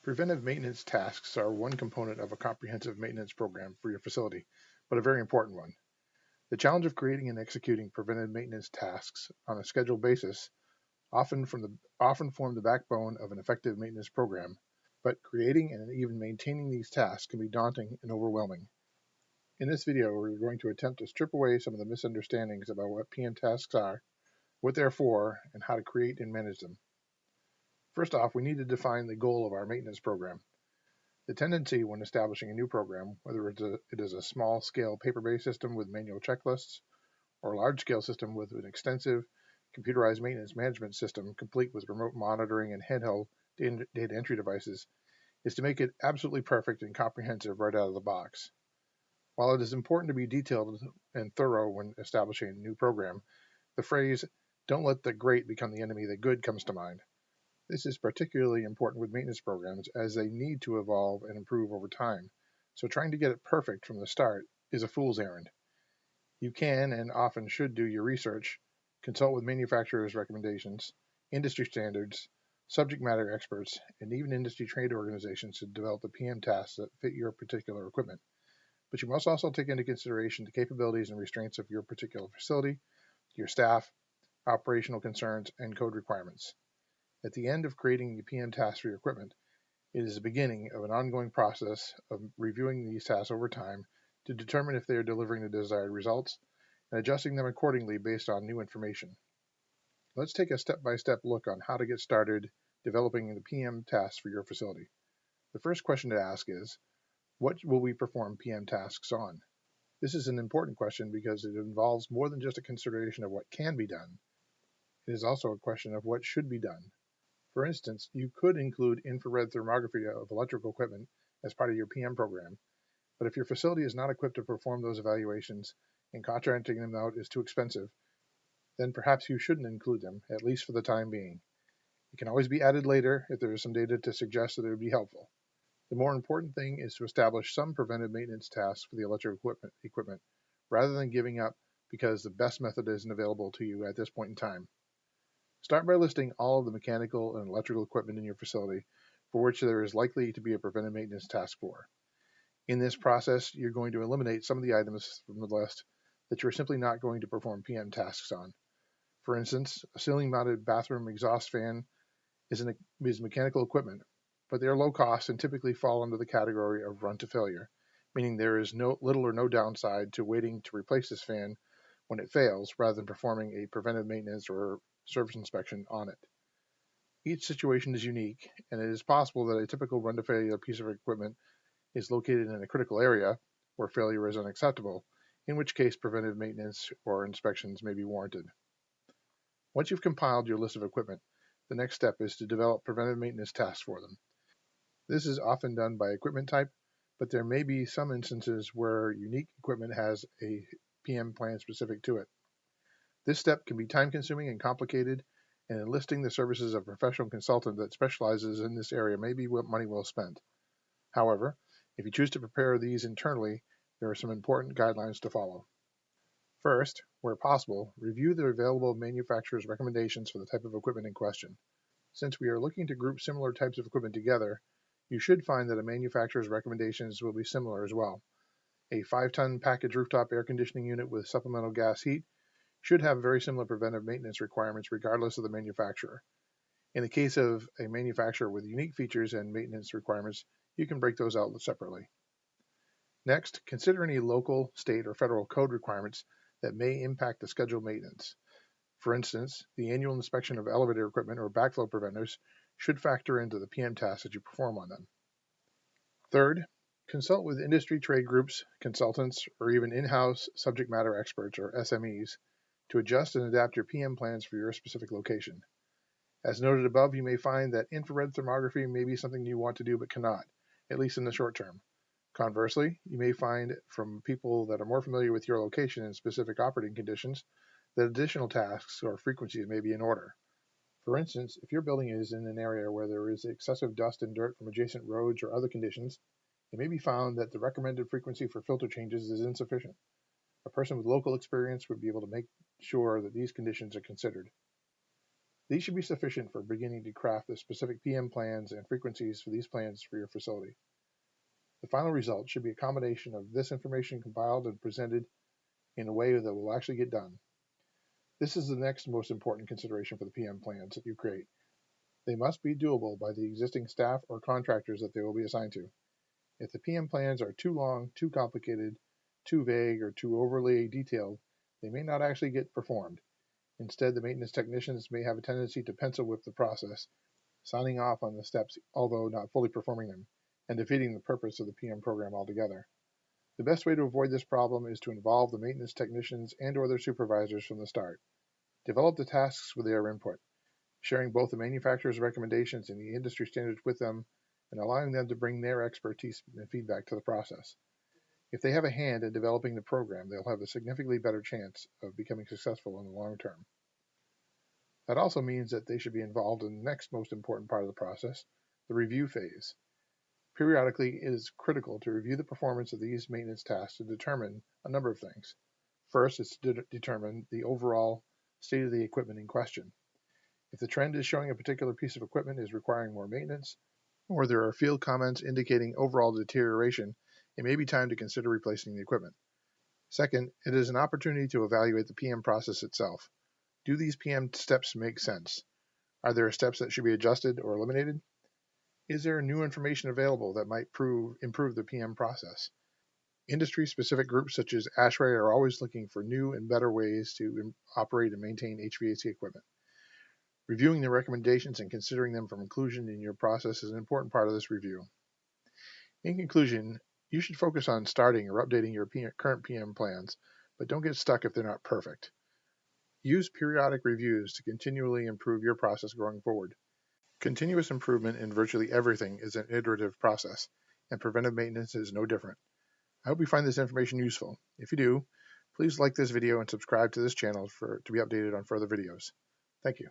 Preventive maintenance tasks are one component of a comprehensive maintenance program for your facility, but a very important one. The challenge of creating and executing preventive maintenance tasks on a scheduled basis often form the backbone of an effective maintenance program, but creating and even maintaining these tasks can be daunting and overwhelming. In this video, we're going to attempt to strip away some of the misunderstandings about what PM tasks are, what they're for, and how to create and manage them. First off, we need to define the goal of our maintenance program. The tendency when establishing a new program, whether it is a small-scale paper-based system with manual checklists or a large-scale system with an extensive computerized maintenance management system complete with remote monitoring and handheld data entry devices, is to make it absolutely perfect and comprehensive right out of the box. While it is important to be detailed and thorough when establishing a new program, the phrase, "don't let the great become the enemy of the good," comes to mind. This is particularly important with maintenance programs as they need to evolve and improve over time, so trying to get it perfect from the start is a fool's errand. You can and often should do your research, consult with manufacturers' recommendations, industry standards, subject matter experts, and even industry trade organizations to develop the PM tasks that fit your particular equipment. But you must also take into consideration the capabilities and restraints of your particular facility, your staff, operational concerns, and code requirements. At the end of creating the PM tasks for your equipment, it is the beginning of an ongoing process of reviewing these tasks over time to determine if they are delivering the desired results and adjusting them accordingly based on new information. Let's take a step-by-step look on how to get started developing the PM tasks for your facility. The first question to ask is, what will we perform PM tasks on? This is an important question because it involves more than just a consideration of what can be done. It is also a question of what should be done. For instance, you could include infrared thermography of electrical equipment as part of your PM program, but if your facility is not equipped to perform those evaluations and contracting them out is too expensive, then perhaps you shouldn't include them, at least for the time being. It can always be added later if there is some data to suggest that it would be helpful. The more important thing is to establish some preventive maintenance tasks for the electrical equipment rather than giving up because the best method isn't available to you at this point in time. Start by listing all of the mechanical and electrical equipment in your facility for which there is likely to be a preventive maintenance task for. In this process, you're going to eliminate some of the items from the list that you're simply not going to perform PM tasks on. For instance, a ceiling-mounted bathroom exhaust fan is mechanical equipment, but they are low cost and typically fall under the category of run to failure, meaning there is little or no downside to waiting to replace this fan when it fails rather than performing a preventive maintenance or service inspection on it. Each situation is unique, and it is possible that a typical run to failure piece of equipment is located in a critical area where failure is unacceptable, in which case preventive maintenance or inspections may be warranted. Once you've compiled your list of equipment, the next step is to develop preventive maintenance tasks for them. This is often done by equipment type, but there may be some instances where unique equipment has a PM plan specific to it. This step can be time-consuming and complicated, and enlisting the services of a professional consultant that specializes in this area may be money well spent. However, if you choose to prepare these internally, there are some important guidelines to follow. First, where possible, review the available manufacturer's recommendations for the type of equipment in question. Since we are looking to group similar types of equipment together, you should find that a manufacturer's recommendations will be similar as well. A 5-ton package rooftop air conditioning unit with supplemental gas heat should have very similar preventive maintenance requirements regardless of the manufacturer. In the case of a manufacturer with unique features and maintenance requirements, you can break those out separately. Next, consider any local, state, or federal code requirements that may impact the scheduled maintenance. For instance, the annual inspection of elevator equipment or backflow preventers should factor into the PM tasks that you perform on them. Third, consult with industry trade groups, consultants, or even in-house subject matter experts or SMEs to adjust and adapt your PM plans for your specific location. As noted above, you may find that infrared thermography may be something you want to do but cannot, at least in the short term. Conversely, you may find from people that are more familiar with your location and specific operating conditions that additional tasks or frequencies may be in order. For instance, if your building is in an area where there is excessive dust and dirt from adjacent roads or other conditions, it may be found that the recommended frequency for filter changes is insufficient. A person with local experience would be able to make sure that these conditions are considered. These should be sufficient for beginning to craft the specific PM plans and frequencies for these plans for your facility. The final result should be a combination of this information compiled and presented in a way that will actually get done. This is the next most important consideration for the PM plans that you create. They must be doable by the existing staff or contractors that they will be assigned to. If the PM plans are too long, too complicated, too vague, or too overly detailed, they may not actually get performed. Instead, the maintenance technicians may have a tendency to pencil whip the process, signing off on the steps although not fully performing them, and defeating the purpose of the PM program altogether. The best way to avoid this problem is to involve the maintenance technicians and/or their supervisors from the start. Develop the tasks with their input, sharing both the manufacturer's recommendations and the industry standards with them, and allowing them to bring their expertise and feedback to the process. If they have a hand in developing the program, they'll have a significantly better chance of becoming successful in the long term. That also means that they should be involved in the next most important part of the process, the review phase. Periodically, it is critical to review the performance of these maintenance tasks to determine a number of things. First, it's to determine the overall state of the equipment in question. If the trend is showing a particular piece of equipment is requiring more maintenance, or there are field comments indicating overall deterioration, it may be time to consider replacing the equipment. Second, it is an opportunity to evaluate the PM process itself. Do these PM steps make sense? Are there steps that should be adjusted or eliminated? Is there new information available that might improve the PM process? Industry-specific groups such as ASHRAE are always looking for new and better ways to operate and maintain HVAC equipment. Reviewing the recommendations and considering them for inclusion in your process is an important part of this review. In conclusion, you should focus on starting or updating your current PM plans, but don't get stuck if they're not perfect. Use periodic reviews to continually improve your process going forward. Continuous improvement in virtually everything is an iterative process, and preventive maintenance is no different. I hope you find this information useful. If you do, please like this video and subscribe to this channel to be updated on further videos. Thank you.